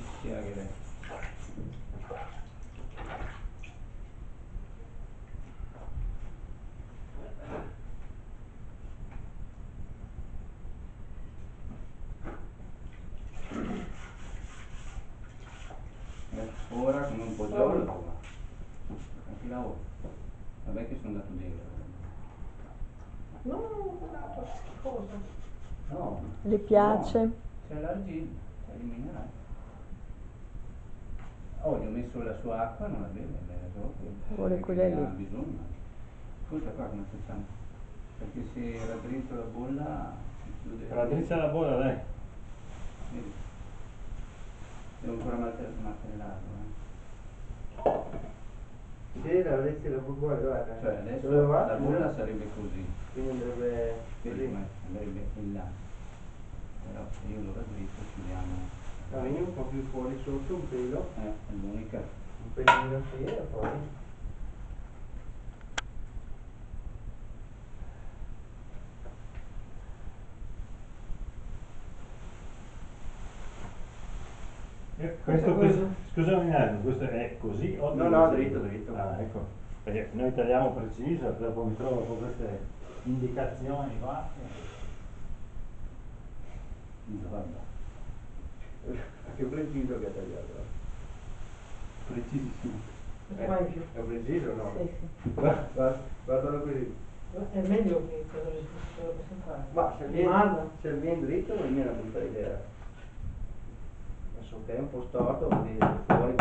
fischia che... Ora come un po' giorno, anche la ora. Vabbè che sono andato dentro. No, guarda, schifoso. No. Le piace? No, c'è l'argilla, c'è il minerale. Oh, gli ho messo la sua acqua, non la beve, beve solo quello. Vuole quella Ne lì. ha bisogno. Ascolta qua come facciamo. Perché se raddrizzo la bolla si chiude. Raddrizza la bolla, dai. Vedi? Devo ancora martellarlo. Sì, l'avresti la bolla, guarda. Cioè adesso Dove va? la bolla sarebbe così. Quindi andrebbe Vedi così. come andrebbe in là. Però se io lo raddrizzo chiudiamo. No, vieni un po' più fuori sotto, un pelo. È l'unica. Un pelino sì e poi. Questo, scusami un attimo, questo è così o No, no, dritto, dritto. Ah, ecco. Perché noi tagliamo preciso, dopo mi trovo con queste indicazioni qua. Vabbè. Che preciso che ha tagliato. Precisissimo. Mai più. È preciso, no? Sì, sì. Guardalo così. È meglio che cosa lo possiamo fare. Ma Guarda. se viene dritto non è una brutta idea. Adesso che è un po' storto, vuol dire fuori,